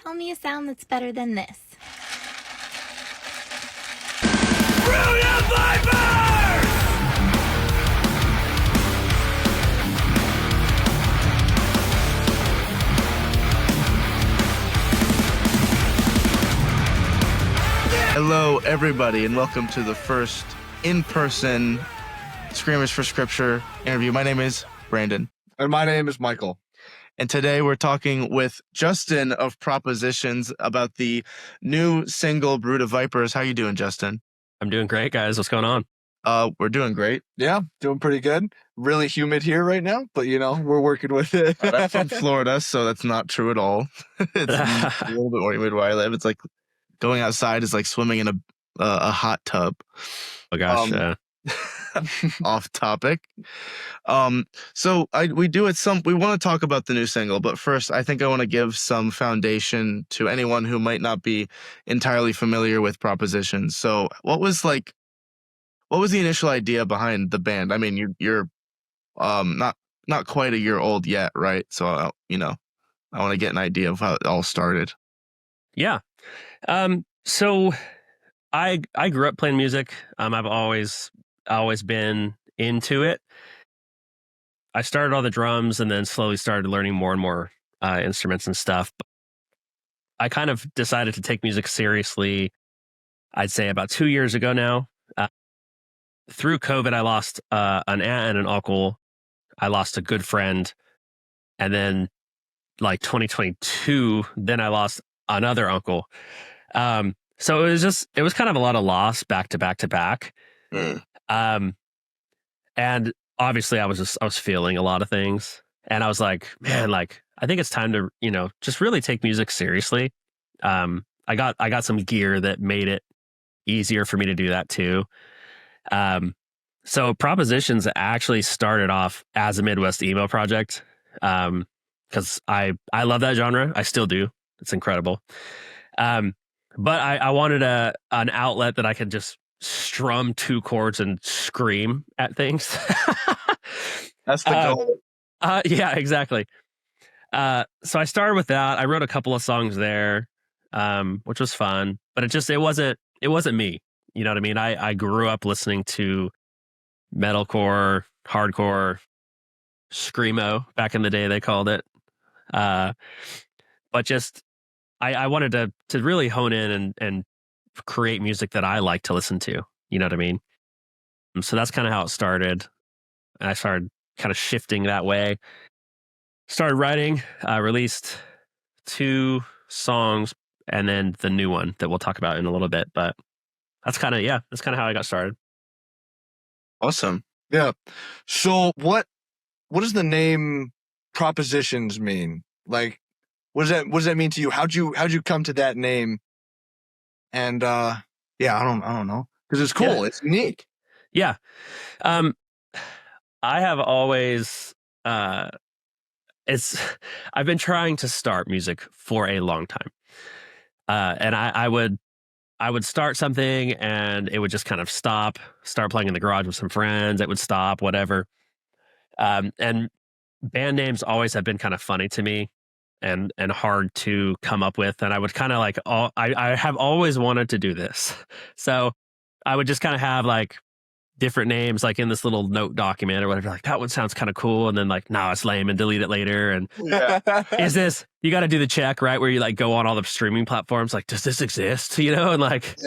Tell me a sound that's better than this. Brilliant Vipers! Hello, everybody, and welcome to the first in-person Screamers for Scripture interview. My name is Brandon. And my name is Michael. And today we're talking with Justin of Propositions about the new single, Brood of Vipers. How you doing, Justin? I'm doing great, guys. What's going on? We're doing great. Yeah, doing pretty good. Really humid here right now, but we're working with it. I'm from Florida, so that's not true at all. It's a little bit more humid where I live. It's like going outside is like swimming in a hot tub. Oh gosh, Off topic. So we want to talk about the new single, but first I think I want to give some foundation to anyone who might not be entirely familiar with Propositions. So what was the initial idea behind the band? I mean, you're not quite a year old yet, right? So I want to get an idea of how it all started. yeah. So I grew up playing music. I've always been into it. I started on the drums and then slowly started learning more and more instruments and stuff. But I kind of decided to take music seriously, I'd say about 2 years ago now. Through COVID, I lost an aunt and an uncle. I lost a good friend. And then like 2022, then I lost another uncle. So it was kind of a lot of loss back to back to back. And obviously I was feeling a lot of things, and I was like, man, like, I think it's time to, just really take music seriously. I got some gear that made it easier for me to do that too. So Propositions actually started off as a Midwest emo project. Cause I love that genre. I still do. It's incredible. But I wanted an outlet that I could just strum two chords and scream at things. That's the goal. Yeah, exactly. So I started with that. I wrote a couple of songs there, which was fun, but it wasn't me. You know what I mean? I grew up listening to metalcore, hardcore, screamo back in the day, they called it. But just I wanted to really hone in and create music that I like to listen to. You know what I mean? So that's kind of how it started. And I started kind of shifting that way. Started writing, released 2 songs, and then the new one that we'll talk about in a little bit. But that's kind of how I got started. Awesome. Yeah. So what does the name Propositions mean? Like, what does that mean to you? How'd you come to that name? And I don't know, because it's cool. Yeah. It's unique. Yeah. I have always I've been trying to start music for a long time. And I would start something and it would just kind of start playing in the garage with some friends. It would stop, whatever. And band names always have been kind of funny to me and hard to come up with. And I would kind of like, I have always wanted to do this. So I would just kind of have like different names, like in this little note document or whatever, like that one sounds kind of cool. And then like, no, it's lame, and delete it later. And you got to do the check, right? Where you like go on all the streaming platforms, like, does this exist? And like,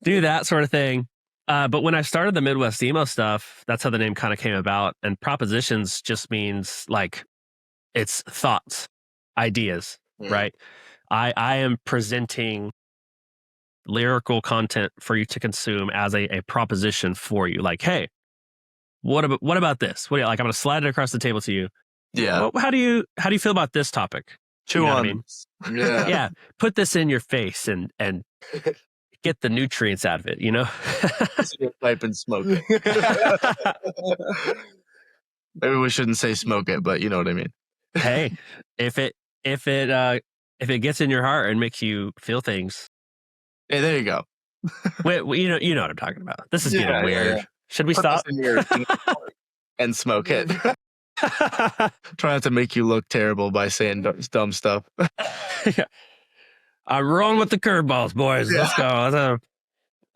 do that sort of thing. But when I started the Midwest emo stuff, that's how the name kind of came about. And Propositions just means like, it's thoughts, ideas, right? I am presenting lyrical content for you to consume as a proposition for you. Like, hey, what about this? What do you like? I'm going to slide it across the table to you. Yeah. How do you feel about this topic? Chew on. I mean? Yeah. Yeah. Put this in your face and get the nutrients out of it. Pipe and smoke it. Maybe we shouldn't say smoke it, but you know what I mean. Hey, if it gets in your heart and makes you feel things. Hey, there you go. Wait, you know what I'm talking about. This is getting weird. Yeah. Should we stop? And smoke it. Try not to make you look terrible by saying dumb stuff. Yeah. I'm rolling with the curveballs, boys. Yeah. Let's go.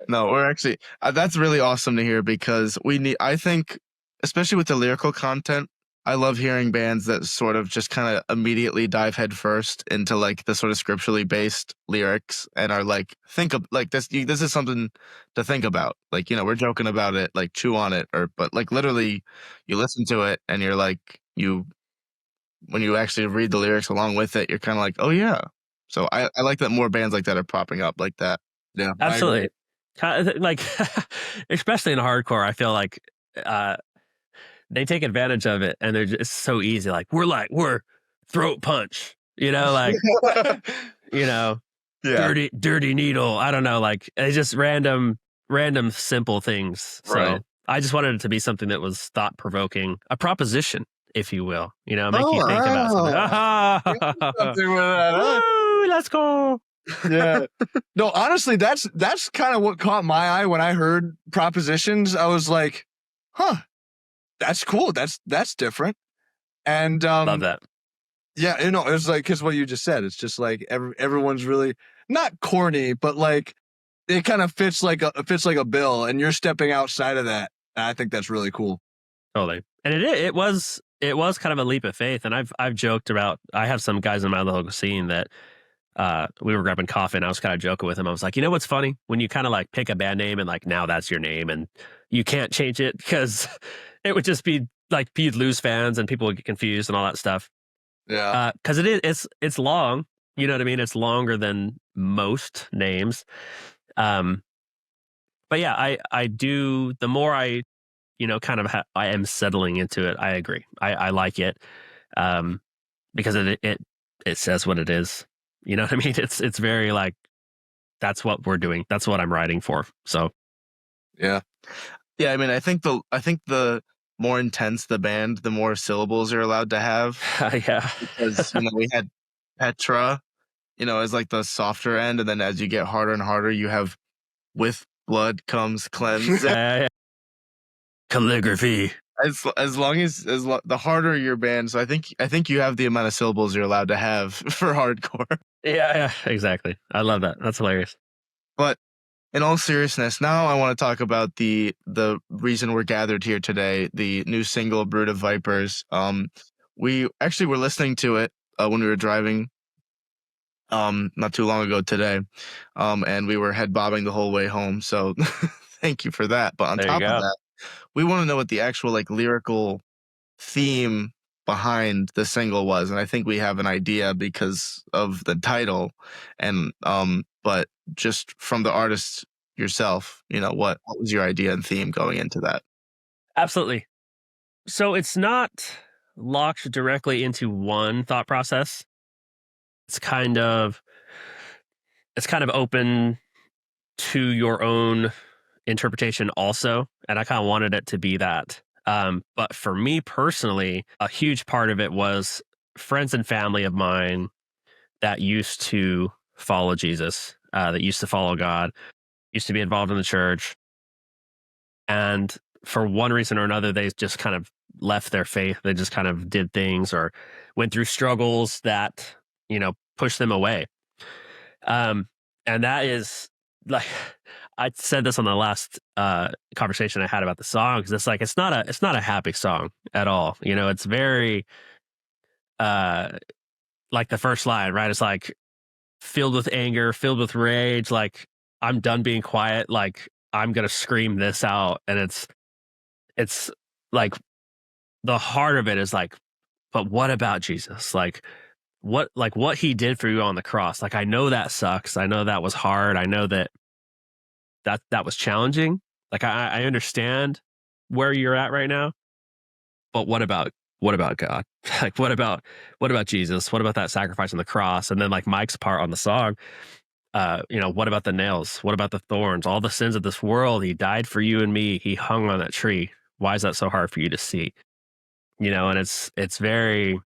No, we're actually that's really awesome to hear because I think, especially with the lyrical content, I love hearing bands that sort of just kind of immediately dive headfirst into like the sort of scripturally based lyrics and are like, think of like this is something to think about. Like, we're joking about it, like chew on it, but like literally you listen to it and you're like, when you actually read the lyrics along with it, you're kind of like, oh yeah. So I like that more bands like that are popping up like that. Yeah, I agree. Absolutely. Like, especially in hardcore, I feel like they take advantage of it and they're just so easy. Like, we're throat punch, like, Yeah. dirty needle. I don't know. Like, it's just random, simple things. So Right. I just wanted it to be something that was thought provoking, a proposition, if you will, make you think about something. Something with that, huh? Woo, let's go. Yeah. No, honestly, that's kind of what caught my eye when I heard Propositions. I was like, huh, that's cool. That's different. And Love that. yeah, it was like, because what you just said, it's just like everyone's really not corny, but like it kind of fits like a bill, and you're stepping outside of that. And I think that's really cool. Totally. And it was kind of a leap of faith. And I've joked about, I have some guys in my local scene that we were grabbing coffee and I was kind of joking with him. I was like, what's funny? When you kind of like pick a band name and like now that's your name and you can't change it because it would just be like you'd lose fans and people would get confused and all that stuff. Yeah. Because it's long. You know what I mean? It's longer than most names. But yeah, I do. The more I, I am settling into it. I agree. I like it, because it says what it is. You know what I mean? It's very like, that's what we're doing. That's what I'm writing for. So Yeah. Yeah, I mean, I think the more intense the band, the more syllables you're allowed to have. yeah, Because we had Petra, as like the softer end, and then as you get harder and harder, you have with blood comes cleanse. yeah. Calligraphy. As long as the harder your band, so I think you have the amount of syllables you're allowed to have for hardcore. Yeah, exactly. I love that. That's hilarious. But in all seriousness, now I want to talk about the reason we're gathered here today, the new single Brood of Vipers. We actually were listening to it when we were driving not too long ago today. And we were head bobbing the whole way home. So thank you for that. But on There you top of go. that, we want to know what the actual like lyrical theme behind the single was, and I think we have an idea because of the title, and but just from the artist yourself, what was your idea and theme going into that? Absolutely. So it's not locked directly into one thought process. It's kind of open to your own interpretation also, and I kind of wanted it to be that. But for me personally, a huge part of it was friends and family of mine that used to follow Jesus, that used to follow God, used to be involved in the church. And for one reason or another, they just kind of left their faith. They just kind of did things or went through struggles that, pushed them away. And that is like, I said this on the last conversation I had about the song, because it's not a happy song at all. It's very like the first line, right? It's like filled with anger, filled with rage. Like, I'm done being quiet. Like, I'm gonna scream this out. And it's like the heart of it is like, but what about Jesus? Like what he did for you on the cross. Like, I know that sucks. I know that was hard. I know that was challenging. Like, I understand where you're at right now, but what about God? Like, what about Jesus? What about that sacrifice on the cross? And then like Mike's part on the song, what about the nails? What about the thorns? All the sins of this world. He died for you and me. He hung on that tree. Why is that so hard for you to see? And it's very,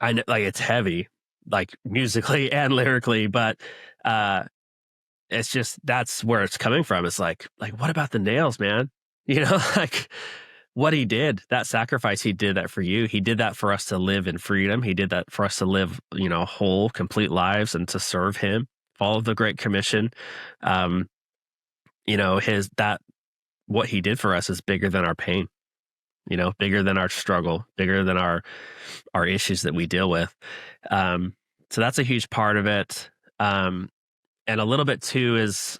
I know, like, it's heavy, like musically and lyrically, but it's just, that's where it's coming from. It's like, what about the nails, man? Like, what he did, that sacrifice, he did that for you. He did that for us to live in freedom. He did that for us to live, whole, complete lives and to serve him, follow the Great Commission. What he did for us is bigger than our pain, bigger than our struggle, bigger than our issues that we deal with. So that's a huge part of it. And a little bit too is,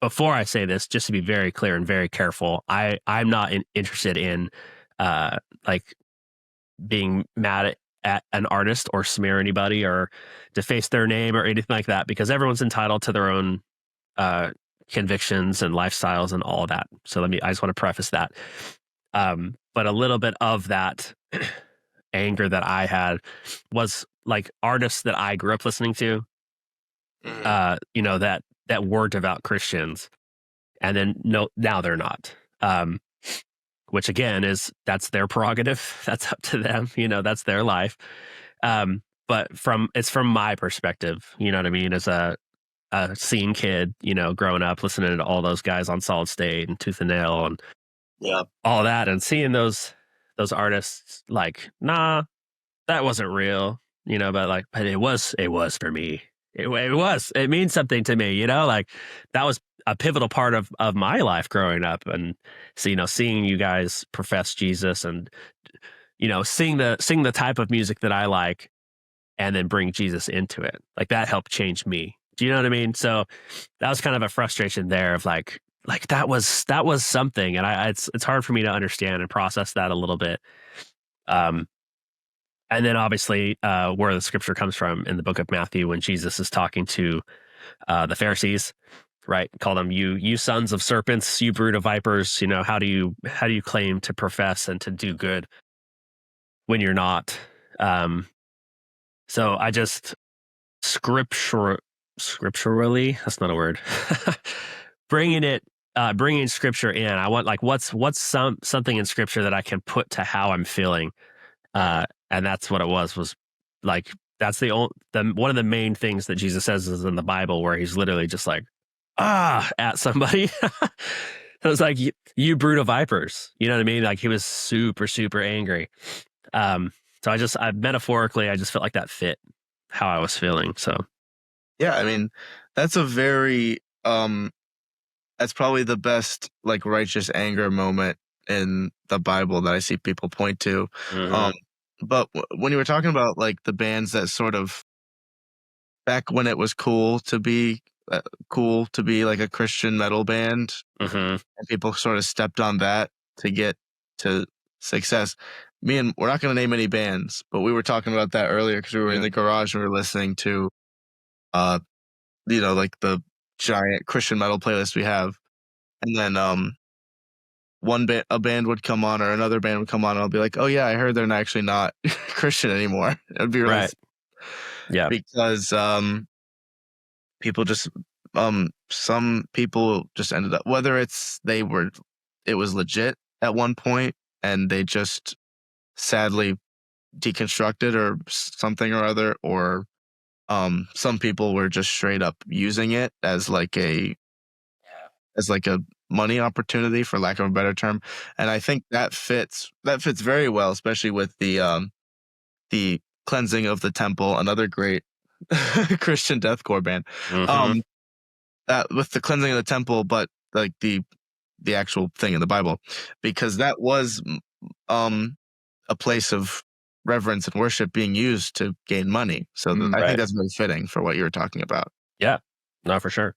before I say this, just to be very clear and very careful, I'm not interested in like being mad at an artist or smear anybody or deface their name or anything like that, because everyone's entitled to their own convictions and lifestyles and all that. So I just want to preface that. But a little bit of that anger that I had was like artists that I grew up listening to, that were devout Christians, and then now they're not. Which again that's their prerogative. That's up to them. That's their life. But it's from my perspective, you know what I mean? As a scene kid, growing up listening to all those guys on Solid State and Tooth and Nail and all that, and seeing those artists like, nah, that wasn't real, but it was for me. It means something to me, like that was a pivotal part of my life growing up. And so, seeing you guys profess Jesus and, sing the type of music that I like and then bring Jesus into it, like that helped change me. Do you know what I mean? So that was kind of a frustration there of like that was something. And it's hard for me to understand and process that a little bit. And then obviously where the scripture comes from in the book of Matthew, when Jesus is talking to the Pharisees, right? Call them you sons of serpents, you brood of vipers. How do you claim to profess and to do good when you're not? So I just scripturally, that's not a word, bringing scripture in. I want what's something in scripture that I can put to how I'm feeling. And that's what it was like, that's one of the main things that Jesus says is in the Bible, where he's literally just like, at somebody. It was like, you brood of vipers. You know what I mean? Like he was super, super angry. So I metaphorically, I just felt like that fit how I was feeling. So. Yeah. I mean, that's a very, that's probably the best like righteous anger moment in the Bible that I see people point to. Mm-hmm. But when you were talking about like the bands that sort of back when it was cool to be like a Christian metal band, mm-hmm. and people sort of stepped on that to get to success. We're not going to name any bands, but we were talking about that earlier because we were in the garage and we were listening to, like the giant Christian metal playlist we have. And then a band would come on or another band would come on and I'll be like, oh yeah, I heard they're actually not Christian anymore. It would be really right. Yeah. Because people just some people just ended up, whether it was legit at one point and they just sadly deconstructed or something or other, or some people were just straight up using it as like a money opportunity, for lack of a better term. And I think that fits very well, especially with the Cleansing of the Temple, another great Christian deathcore band. Mm-hmm. With the Cleansing of the Temple, but like the actual thing in the Bible, because that was a place of reverence and worship being used to gain money. So I think that's very fitting for what you were talking about. Yeah, no, for sure.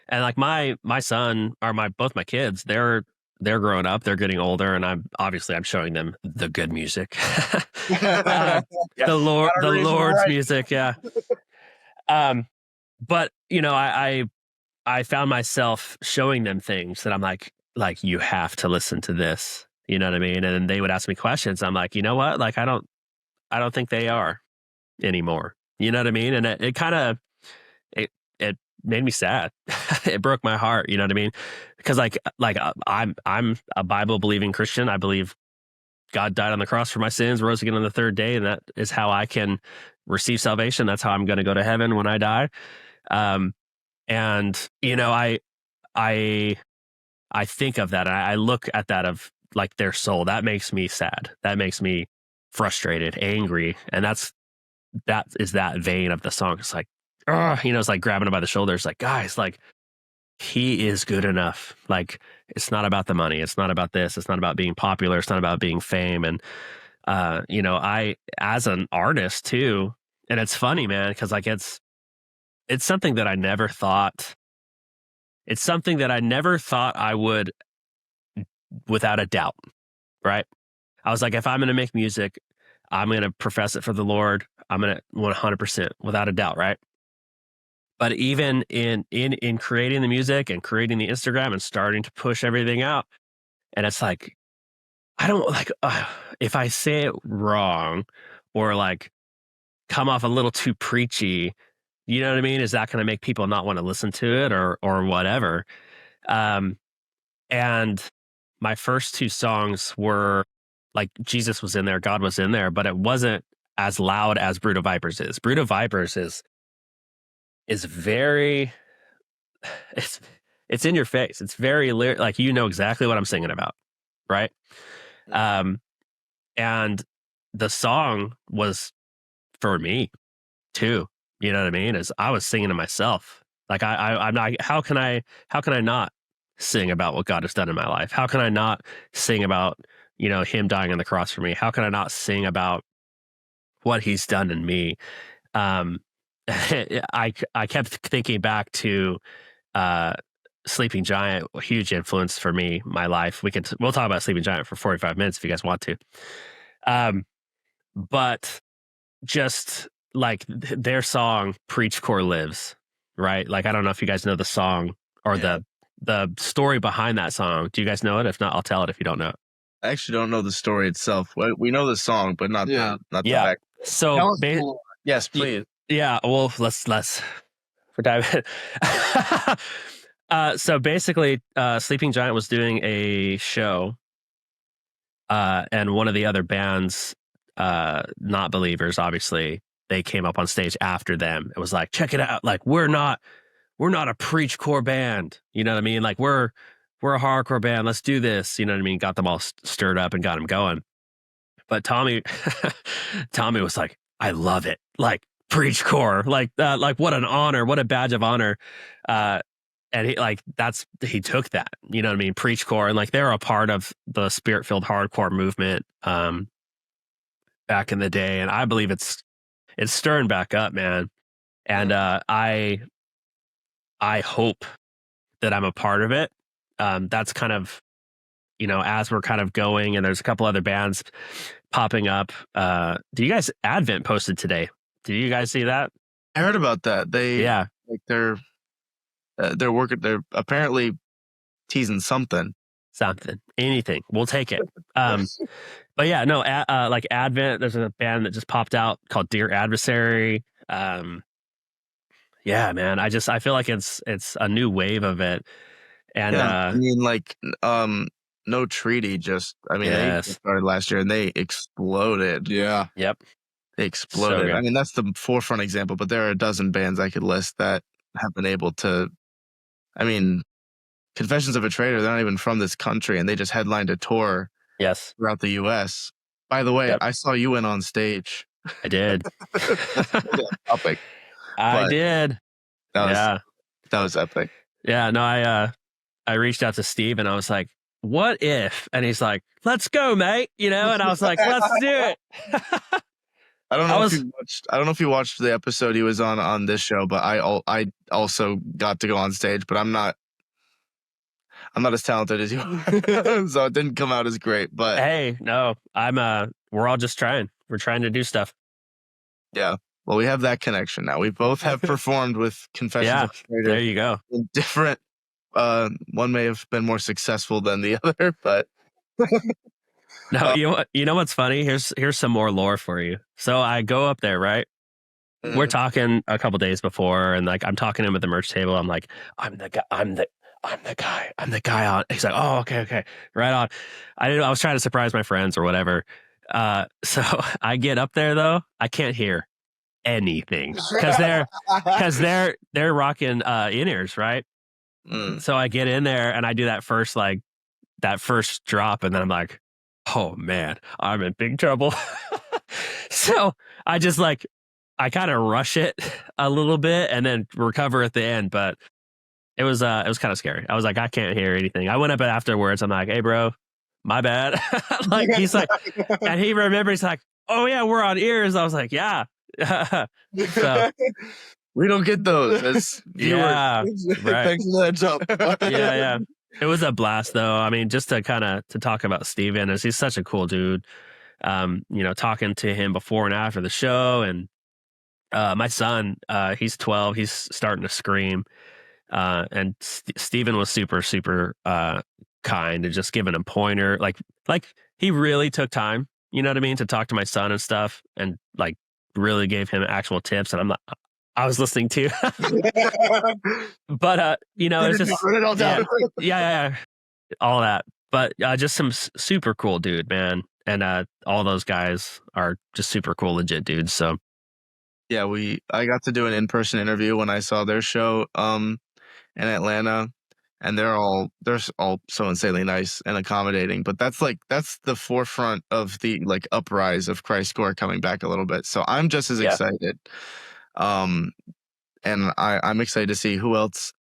And like my son or both my kids, they're growing up, they're getting older, and I'm showing them the good music, the Lord's music, yeah. But I found myself showing them things that I'm like you have to listen to this, you know what I mean? And they would ask me questions. I'm like, you know what? Like I don't think they are anymore. You know what I mean? And it kind of it made me sad. It broke my heart. You know what I mean? Because I'm a Bible believing Christian. I believe God died on the cross for my sins, rose again on the third day, and that is how I can receive salvation. That's how I'm going to go to heaven when I die. And I I think of that, and I look at that of like their soul. That makes me sad. That makes me frustrated, angry, and that is that vein of the song. It's like, it's like grabbing him by the shoulders, like, guys, like, he is good enough. Like, it's not about the money. It's not about this. It's not about being popular. It's not about being fame. And I, as an artist too, and it's funny, man, because like it's something that I never thought. It's something that I never thought I would, without a doubt. Right? I was like, if I'm going to make music, I'm going to profess it for the Lord. I'm going to 100% without a doubt. Right? But even in creating the music and creating the Instagram and starting to push everything out, and it's like, I don't like if I say it wrong or like come off a little too preachy, you know what I mean? Is that going to make people not want to listen to it or whatever? And my first two songs were like Jesus was in there, God was in there, but it wasn't as loud as Brood of Vipers is. Brood of Vipers is very, it's in your face. It's very like, you know exactly what I'm singing about, right? And the song was for me too. You know what I mean? As I was singing to myself, like I'm not. How can I not sing about what God has done in my life? How can I not sing about Him dying on the cross for me? How can I not sing about what He's done in me? I kept thinking back to Sleeping Giant, a huge influence for me, my life. We'll talk about Sleeping Giant for 45 minutes if you guys want to. But just like their song Preach Core Lives, right? Like, I don't know if you guys know the song or the story behind that song. Do you guys know it? If not, I'll tell it if you don't know it. I actually don't know the story itself. We know the song, but not the back. So Yes, please. Yeah, well, let's for diving. So basically, Sleeping Giant was doing a show, and one of the other bands, not believers, obviously, they came up on stage after them. It was like, check it out, like we're not a preach core band, you know what I mean? Like we're a hardcore band. Let's do this, you know what I mean? Got them all stirred up and got them going. But Tommy was like, I love it, like preach core, like what an honor, what a badge of honor. And he took that, you know what I mean? Preach core, and like they're a part of the Spirit-filled hardcore movement back in the day, and I believe it's stirring back up, man. And I hope that I'm a part of it. That's kind of, as we're kind of going, and there's a couple other bands popping up. Do you guys, Advent posted today? Did you guys see that? I heard about that. They're working. They're apparently teasing something, anything. We'll take it. But yeah, no, like Advent, there's a band that just popped out called Dear Adversary. Yeah, man, I feel like it's a new wave of it. And I mean, like, No Treaty they started last year and they exploded. Yeah. Yep. They exploded. So I mean, that's the forefront example, but there are a dozen bands I could list that have been able to, I mean, Confessions of a Traitor, they're not even from this country, and they just headlined a tour throughout the U.S. By the way, I saw you went on stage. I did. Epic. I did. That was epic. Yeah, no, I reached out to Steve and I was like, what if? And he's like, let's go, mate. And I was like, let's do it. I don't know if you watched the episode he was on this show, but I also got to go on stage, but I'm not as talented as you are. So it didn't come out as great, but hey, no, we're all just trying. We're trying to do stuff. Yeah. Well, we have that connection now. We both have performed with Confessions of a Traitor. There you go. In different, one may have been more successful than the other, but no, you know what's funny? Here's some more lore for you. So I go up there, right? We're talking a couple days before, and like I'm talking to him at the merch table. I'm like, I'm the guy on. He's like, oh, okay, right on. I was trying to surprise my friends or whatever. So I get up there though, I can't hear anything because they're rocking in-ears, right? So I get in there and I do that first drop, and then I'm like, oh man, I'm in big trouble. So I just I kind of rush it a little bit and then recover at the end, but it was kind of scary. I was like, I can't hear anything. I went up afterwards. I'm like, hey bro, my bad. He's like, and he remembers, like, oh yeah, we're on ears. I was like, yeah. So we don't get those as viewers. Yeah, right. Thanks for the heads up. Yeah. It was a blast though. I mean, just to talk about Steven, as he's such a cool dude. Talking to him before and after the show, and my son, he's 12, he's starting to scream, and Steven was super, super kind and just giving him pointer. Like he really took time, you know what I mean, to talk to my son and stuff, and like really gave him actual tips. And I was listening too. But it's just write it all down. yeah, all that. But just some super cool dude, man. And all those guys are just super cool, legit dudes. So yeah, I got to do an in-person interview when I saw their show in Atlanta, and they're all so insanely nice and accommodating. But that's the forefront of the uprise of Christcore coming back a little bit. So I'm just as excited. And I'm excited to see who else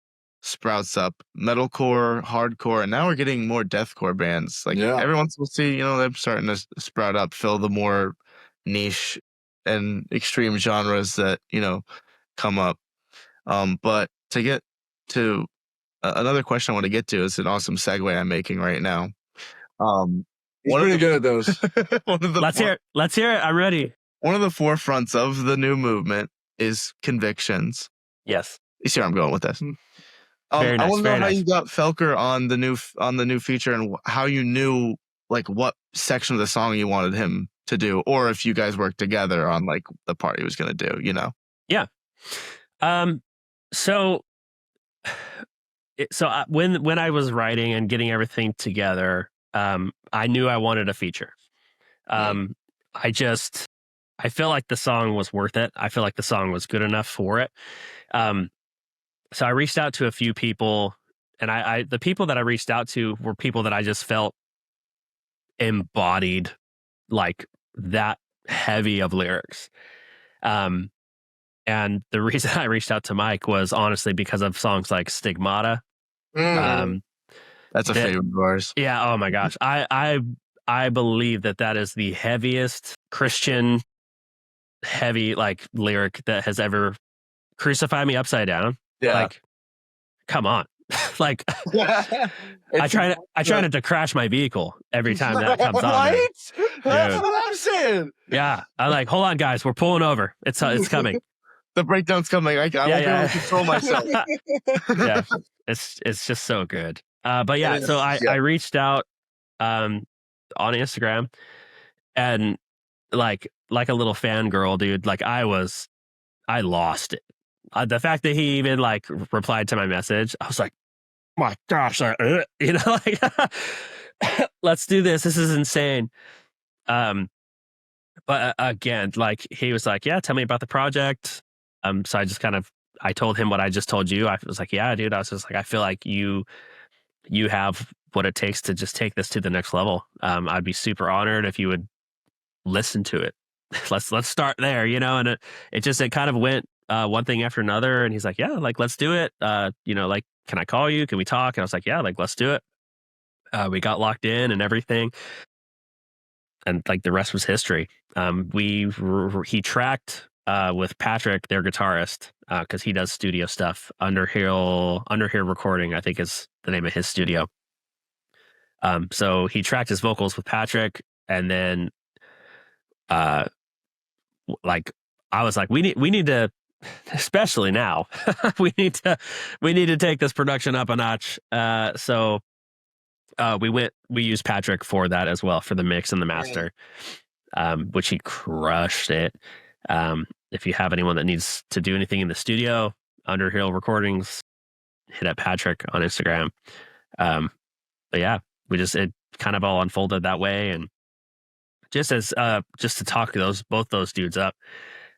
sprouts up. Metalcore, hardcore, and now we're getting more deathcore bands. Every once we'll see, them starting to sprout up, fill the more niche and extreme genres that come up. But to get to another question I want to get to is an awesome segue I'm making right now. He's pretty good at those. Let's hear it. I'm ready. One of the forefronts of the new movement is Convictions. Yes. You see where I'm going with this? Very nice, I want to know how nice. you got Felker on the new feature, and how you knew what section of the song you wanted him to do, or if you guys worked together on the part he was going to do. Yeah. When I was writing and getting everything together, I knew I wanted a feature. I felt like the song was worth it. I feel like the song was good enough for it. So I reached out to a few people, and the people that I reached out to were people that I just felt embodied that heavy of lyrics. And the reason I reached out to Mike was honestly because of songs like Stigmata. That's a favorite of ours. Yeah. Oh my gosh. I believe that is the heaviest Christian heavy lyric that has ever crucified me upside down. Yeah. Come on. I try not to crash my vehicle every time that comes on. Right? That's what I'm saying. Yeah. I'm hold on, guys. We're pulling over. It's coming. The breakdown's coming. I won't be able to control myself. Yeah. It's just so good. But yeah, so I reached out on Instagram, and like a little fangirl, dude. I lost it. The fact that he even replied to my message, I was like, my gosh, let's do this. This is insane. But again, he was like, yeah, tell me about the project. So I just I told him what I just told you. I was like, yeah, dude. I was just I feel like you have what it takes to just take this to the next level. I'd be super honored if you would listen to it. Let's start there, and it kind of went one thing after another. And he's like, yeah, let's do it. Can I call you? Can we talk? And I was like, yeah, let's do it. We got locked in and everything. And the rest was history. He tracked with Patrick, their guitarist, because he does studio stuff. Underhill Recording, I think, is the name of his studio. So he tracked his vocals with Patrick, and then I was like, we need to, especially now, we need to take this production up a notch. So we used Patrick for that as well, for the mix and the master, which he crushed it. If you have anyone that needs to do anything in the studio, Underhill Recordings, hit up Patrick on Instagram. But yeah, it kind of all unfolded that way. And just to talk both those dudes up,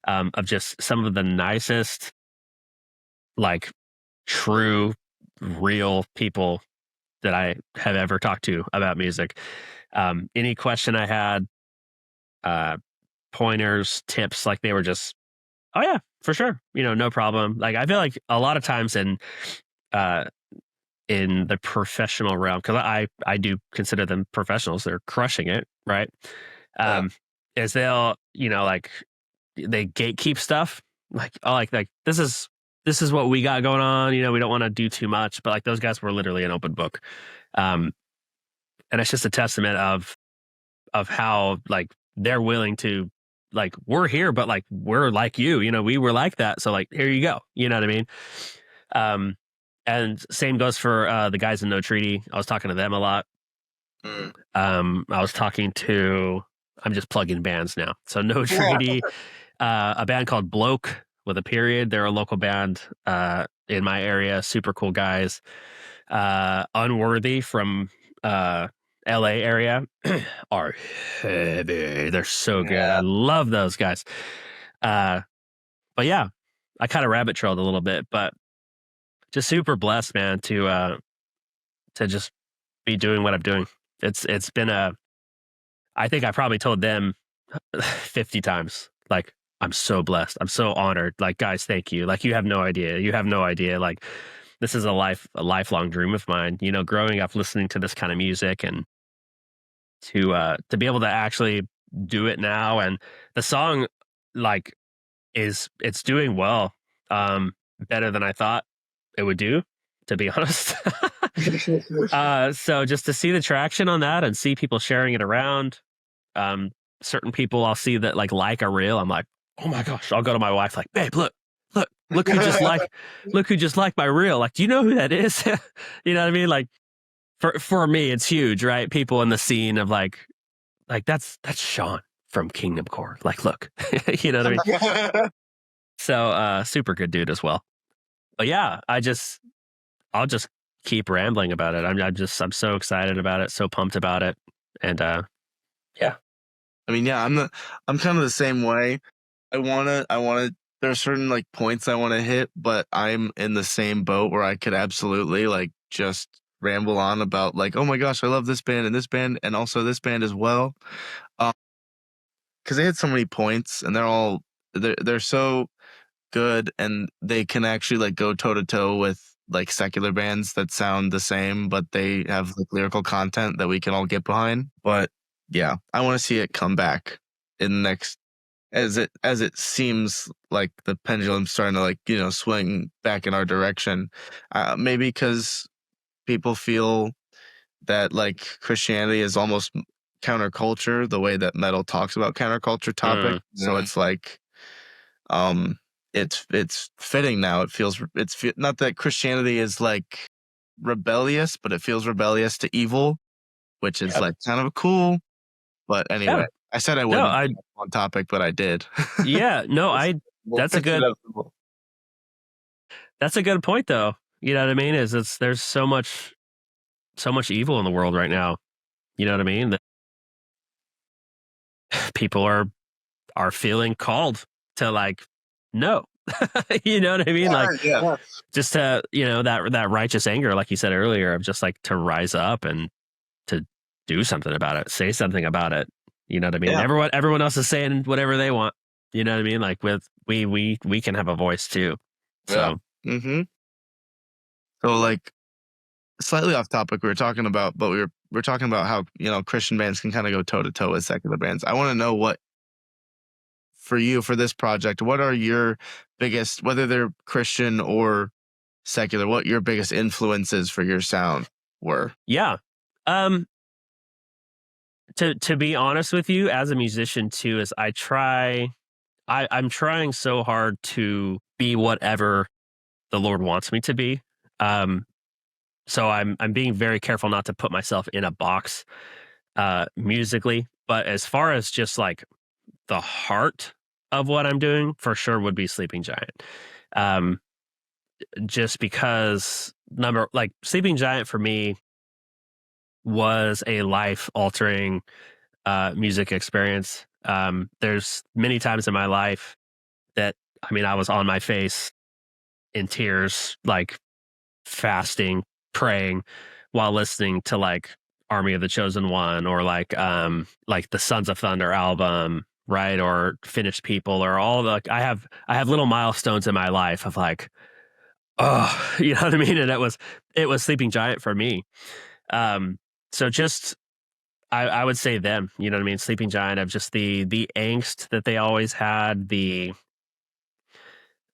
of just some of the nicest, true real people that I have ever talked to about music. Any question I had, pointers, tips, like they were just, oh yeah, for sure, no problem. Like I feel like a lot of times uh, in the professional realm, because I do consider them professionals, they're crushing it, right? Is they'll like they gatekeep stuff, like oh like this is what we got going on. We don't want to do too much, but like those guys were literally an open book, and it's just a testament of how like they're willing to, like, we're here, but like we're like you, we were like that, so like here you go, you know what I mean? And same goes for the guys in No Treaty. I was talking to them a lot. I was talking to, I'm just plugging bands now, so No Treaty, a band called Bloke with a period. They're a local band in my area, super cool guys. Unworthy from LA area are heavy. They're so good. I love those guys. But yeah, I kind of rabbit trailed a little bit, but just super blessed, man, to just be doing what I'm doing. It's been I think I probably told them 50 times, like, I'm so blessed. I'm so honored. Like, guys, thank you. Like, you have no idea. You have no idea. Like, this is a lifelong dream of mine, growing up listening to this kind of music, and to be able to actually do it now. And the song, like, it's doing well, better than I thought it would do, to be honest. So just to see the traction on that and see people sharing it around, certain people I'll see that like a reel, I'm like, oh my gosh, I'll go to my wife like, babe, look who just liked my reel. Like, do you know who that is? You know what I mean? Like, for me, it's huge, right? People in the scene of like that's Sean from Kingdom Core. Like, look, you know what I mean? So super good dude as well. But yeah, I'll just keep rambling about it. I'm so excited about it, so pumped about it. And yeah. I mean, yeah, I'm kind of the same way. I wanna there are certain like points I want to hit, but I'm in the same boat where I could absolutely like just ramble on about like, oh my gosh, I love this band and also this band as well. Because they hit so many points, and they're so good, and they can actually like go toe to toe with like secular bands that sound the same, but they have like lyrical content that we can all get behind. But yeah, I want to see it come back in the next, as it seems like the pendulum's starting to like, swing back in our direction. Maybe because people feel that like Christianity is almost counterculture, the way that metal talks about counterculture topic. So it's like, it's fitting now. It feels not that Christianity is like rebellious, but it feels rebellious to evil, which is like kind of cool. But anyway, I said I wouldn't on topic, but I did. Yeah, no, that's a good point though. You know what I mean? There's so much evil in the world right now. You know what I mean? That people are feeling called to like, no. You know what I mean? Just to, that righteous anger, like you said earlier, of just like to rise up and to do something about it, say something about it. You know what I mean? Yeah. Everyone else is saying whatever they want. You know what I mean? Like we can have a voice too. So, So like slightly off topic, we were talking about, but we're talking about how, Christian bands can kind of go toe to toe with secular bands. I want to know what, for you, for this project, what are your biggest, whether they're Christian or secular, what your biggest influences for your sound were? Yeah. To be honest with you, as a musician too, is I'm trying so hard to be whatever the Lord wants me to be. So I'm being very careful not to put myself in a box musically. But as far as just like the heart of what I'm doing, for sure would be Sleeping Giant. Just because Sleeping Giant for me was a life-altering music experience. There's many times in my life that, I was on my face in tears, like fasting, praying while listening to like Army of the Chosen One or like the Sons of Thunder album, right? Or Finished People, or all the I have little milestones in my life of like, oh, you know what I mean? And it was Sleeping Giant for me. So just I would say them, you know what I mean? Sleeping Giant, of just the angst that they always had,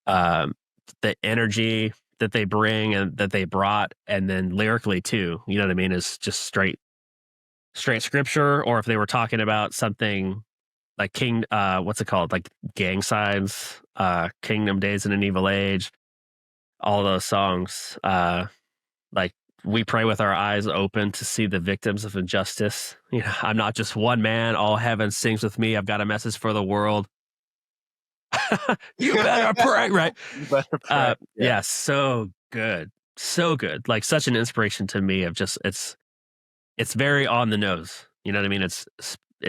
um the energy that they bring and that they brought, and then lyrically too, you know what I mean, is just straight scripture. Or if they were talking about something like what's it called, like Gang Signs, Kingdom Days in an Evil Age, all those songs, like We Pray with Our Eyes Open to See the Victims of Injustice. You know, I'm not just one man, all heaven sings with me, I've got a message for the world. You better pray, right? You better pray. Yeah, so good. So good. Like such an inspiration to me of just it's very on the nose. You know what I mean? It's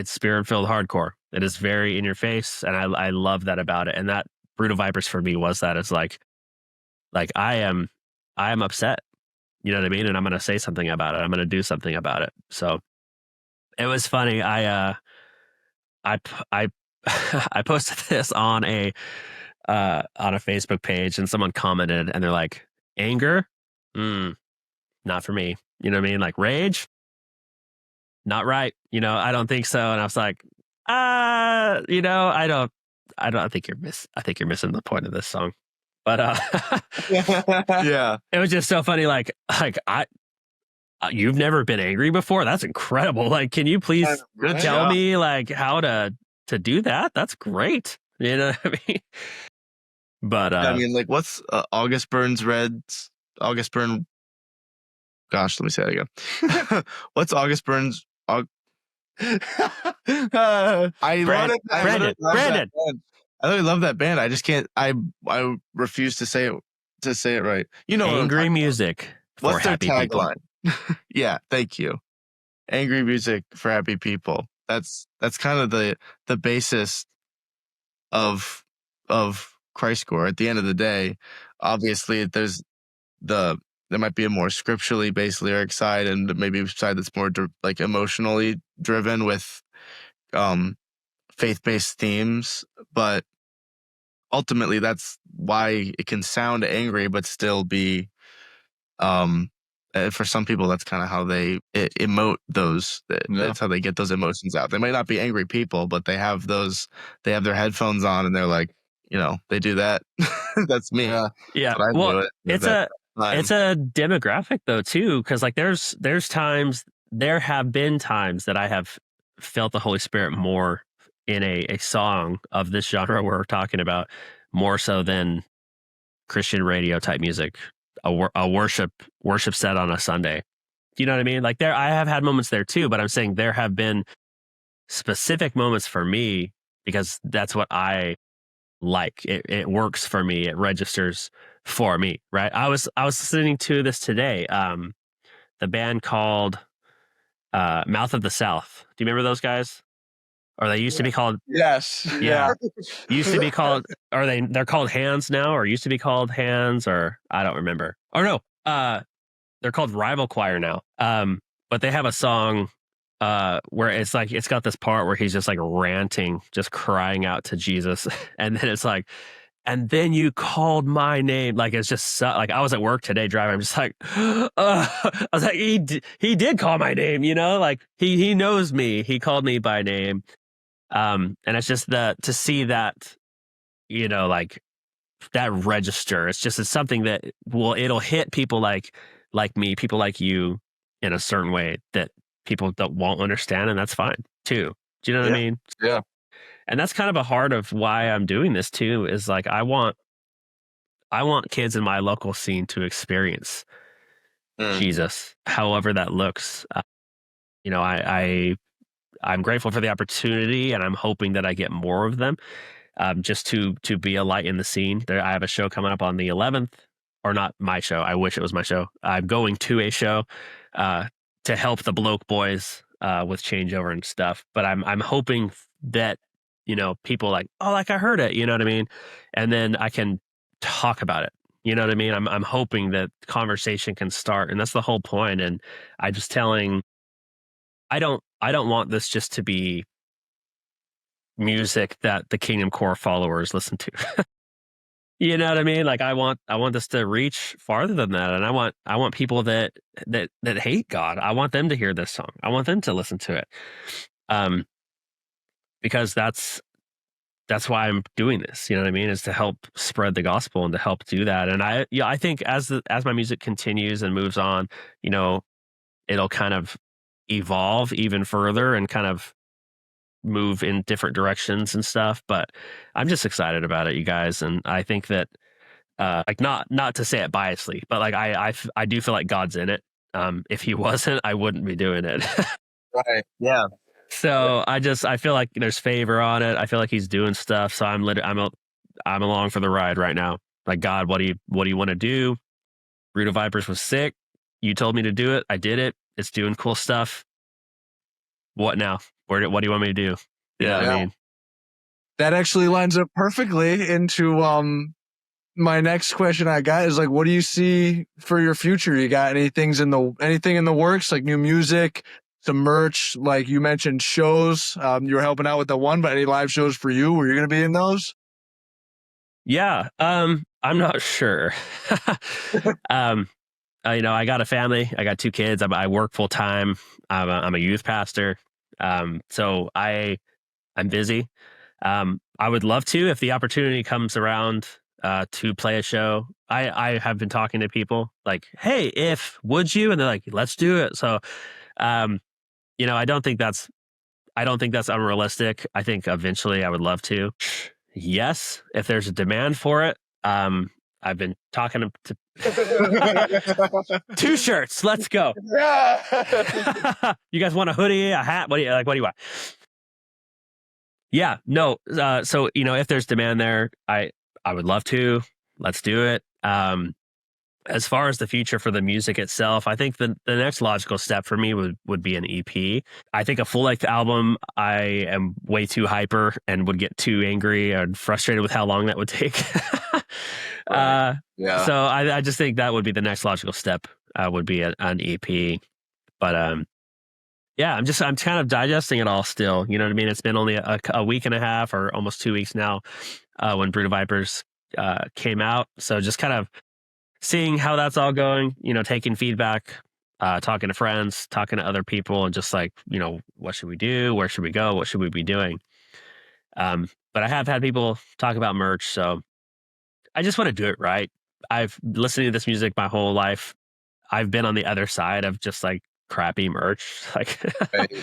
spirit-filled hardcore. It is very in your face, and I love that about it. And that Brood of Vipers for me was that. It's like I am upset. You know what I mean? And I'm going to say something about it. I'm going to do something about it. So it was funny. I posted this on a Facebook page, and someone commented, and they're like, anger? Not for me. You know what I mean? Like rage? Not right. You know, I don't think so. And I was like, you know, I think you're missing the point of this song. But Yeah. it was just so funny. Like you've never been angry before? That's incredible. Like, can you please Good tell job. me like how to do that? That's great. You know what I mean? But I mean, like, what's August Burns Red's August Burn? Gosh, let me say that again. What's August Burns? I Brandon. I really love that band. I just can't. I refuse to say it right. You know, what I'm Angry talking about. music for What's their happy people. tagline? Yeah, thank you. Angry music for happy people. That's kind of the basis of Christcore. At the end of the day, obviously there might be a more scripturally based lyric side, and maybe a side that's more like emotionally driven with faith-based themes, but ultimately that's why it can sound angry but still be for some people that's kind of how they emote those. That's how they get those emotions out. They might not be angry people, but they have their headphones on, and they're like, you know, they do that. That's me. Yeah. But I Well, do it. it's a demographic though too, because like there have been times that I have felt the Holy Spirit more in a song of this genre we're talking about, more so than Christian radio type music, a worship set on a Sunday. Do you know what I mean? Like I have had moments there too, but I'm saying there have been specific moments for me because that's what I like. It works for me. It registers for me, right? I was listening to this today. The band called Mouth of the South. Do you remember those guys? Or they used to be called Yes. Yeah. Used to be called, they're called Hands now, or used to be called Hands, or I don't remember. Or no, they're called Rival Choir now. But they have a song where it's like, it's got this part where he's just like ranting, just crying out to Jesus. And then it's like, and then you called my name. Like, it's just like, I was at work today driving. I'm just like, I was like, he did call my name, you know, like he knows me. He called me by name. And it's just to see that, you know, like that register. It's something that it'll hit people like me, people like you, in a certain way that people won't understand, and that's fine too. Do you know what I mean? Yeah. And that's kind of a heart of why I'm doing this too. Is like I want kids in my local scene to experience Jesus, however that looks. You know, I'm grateful for the opportunity, and I'm hoping that I get more of them, just to be a light in the scene. I have a show coming up on the 11th, or not my show. I wish it was my show. I'm going to a show to help the Bloke Boys with changeover and stuff. But I'm hoping that, you know, people like, oh, like I heard it, you know what I mean? And then I can talk about it, You know what I mean? I'm hoping that conversation can start, and that's the whole point. And I just telling, I don't want this just to be music that the Kingdom Core followers listen to. You know what I mean? Like I want this to reach farther than that, and I want people that hate God. I want them to hear this song. I want them to listen to it, because that's why I'm doing this. You know what I mean? Is to help spread the gospel and to help do that. And I think as my music continues and moves on, you know, it'll kind of evolve even further and kind of move in different directions and stuff. But I'm just excited about it, you guys. And I think that like not to say it biasly, but like I do feel like God's in it. If he wasn't, I wouldn't be doing it. Right. Yeah. So I feel like there's favor on it. I feel like he's doing stuff. So I'm along for the ride right now. Like, God, what do you want to do? Brood of Vipers was sick. You told me to do it. I did it. It's doing cool stuff. What now? What do you want me to do? You know what I mean? That actually lines up perfectly into my next question I got is like, what do you see for your future? You got anything in the works, like new music, some merch, like you mentioned shows. You were helping out with the one, but any live shows for you? Were you going to be in those? Yeah. I'm not sure. You know, I got a family. I got 2 kids. I work full time. I'm a youth pastor. So I'm busy. I would love to, if the opportunity comes around, to play a show. I have been talking to people like, hey, would you? And they're like, let's do it. So, you know, I don't think that's unrealistic. I think eventually I would love to. Yes, if there's a demand for it. I've been talking to 2 shirts. Let's go. You guys want a hoodie, a hat? What do you want? Yeah, no. So, you know, if there's demand there, I would love to. Let's do it. As far as the future for the music itself, I think the next logical step for me would be an EP. I think a full length album, I am way too hyper and would get too angry and frustrated with how long that would take. Right. Yeah. So I just think that would be the next logical step, would be an EP. But yeah, I'm kind of digesting it all still. You know what I mean? It's been only a week and a half or almost 2 weeks now, when Brood of Vipers came out. So just kind of seeing how that's all going, you know, taking feedback, talking to friends, talking to other people, and just like, you know, what should we do? Where should we go? What should we be doing? But I have had people talk about merch, so I just want to do it right. I've listened to this music my whole life. I've been on the other side of just like crappy merch. Like,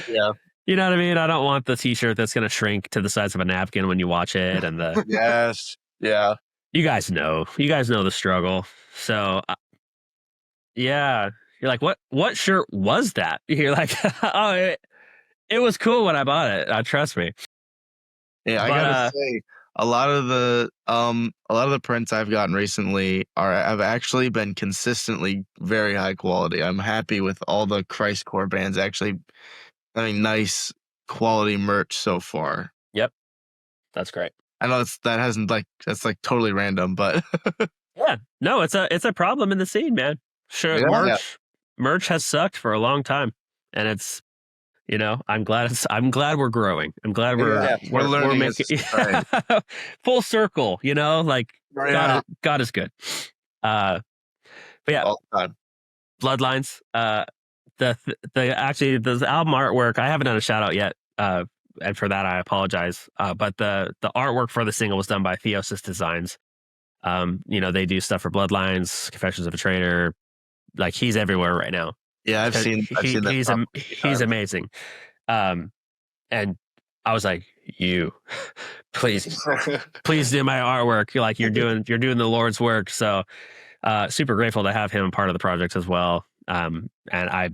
Yeah. you know what I mean? I don't want the t-shirt that's going to shrink to the size of a napkin when you watch it. And the, Yes. Yeah. you guys know the struggle. So yeah, you're like, what shirt was that? You're like, oh, it was cool when I bought it. Trust me. Yeah, I But, gotta say, a lot of the prints I've gotten recently have actually been consistently very high quality. I'm happy with all the Christ core bands actually having nice quality merch so far. Yep, that's great. I know that's like totally random, but Yeah, no, it's a problem in the scene, man. Sure, Yeah. merch has sucked for a long time, and it's, you know, I'm glad we're growing. I'm glad we're learning making as right. full circle. You know, like Yeah. God is good. But yeah, all the time. Bloodlines. The album artwork, I haven't done a shout out yet. And for that I apologize. But the artwork for the single was done by Theosis Designs. You know, they do stuff for Bloodlines, Confessions of a Traitor. Like, he's everywhere right now. Yeah, I've seen that. He's amazing. And I was like, you please do my artwork. You're like, you're doing the Lord's work. So super grateful to have him part of the project as well. And I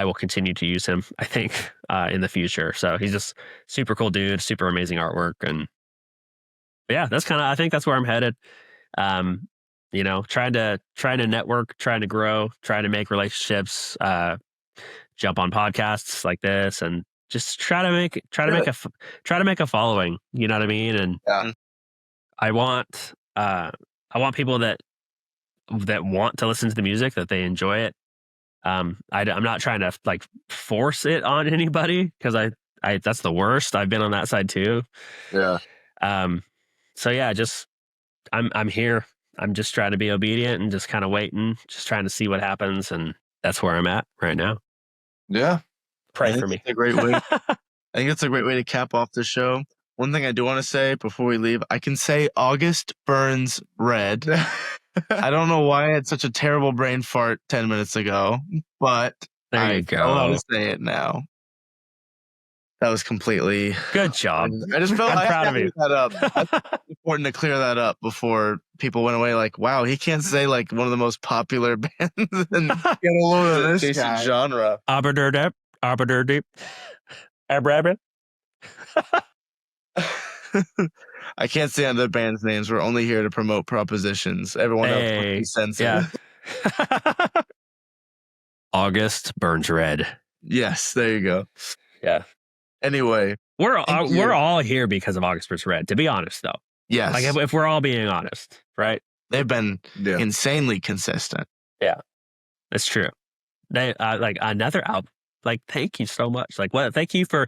will continue to use him, I think, in the future. So he's just super cool dude, super amazing artwork. And yeah, I think that's where I'm headed. You know, trying to network, trying to grow, trying to make relationships, jump on podcasts like this, and just try to make a following. You know what I mean? And Yeah. I want people that that want to listen to the music, that they enjoy it. I'm not trying to like force it on anybody, because I that's the worst. I've been on that side too. Yeah. So yeah, I'm here. I'm just trying to be obedient and just kind of waiting, just trying to see what happens, and that's where I'm at right now. Yeah. Pray I think for me. it's a great way. I think it's a great way to cap off the show. One thing I do want to say before we leave, I can say August burns red. I don't know why I had such a terrible brain fart 10 minutes ago, but There I you know how go. to say it now. That was completely. Good job. I just felt I'm I had proud to of you. clear that up. It's important to clear that up before people went away. Like, wow, he can't say like one of the most popular bands in Get a load of the this adjacent guy. genre. Aberderdep, Aberderdep, Abrabra. I can't say other bands' names. We're only here to promote Propositions. Everyone else must be censored. Yeah. August burns red. Yes, there you go. Yeah. Anyway, We're Thank you. all here because of August burns red. To be honest, though, yes, like if we're all being honest, right? they've been Yeah. insanely consistent. That's true. They like another album. Like, thank you so much. Like, what? Thank you for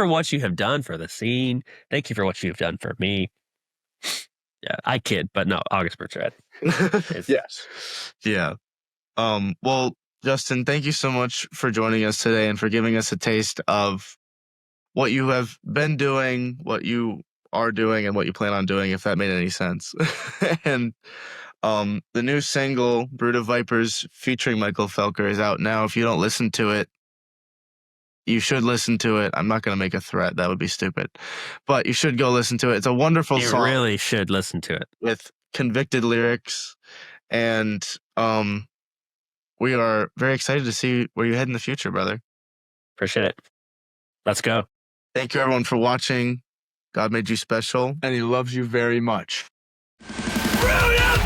what you have done for the scene. Thank you for what you've done for me. Yeah, I kid, but no, August burns red. Yes. Yeah. Well, Justin, thank you so much for joining us today and for giving us a taste of what you have been doing, what you are doing, and what you plan on doing, if that made any sense. And the new single, Brood of Vipers, featuring Michael Felker, is out now. If you don't listen to it, you should listen to it. I'm not going to make a threat. That would be stupid. But you should go listen to it. It's a wonderful You song really should listen to it. with convicted lyrics. And we are very excited to see where you head in the future, brother. Appreciate it. Let's go. Thank you, everyone, for watching. God made you special. And he loves you very much. Brood of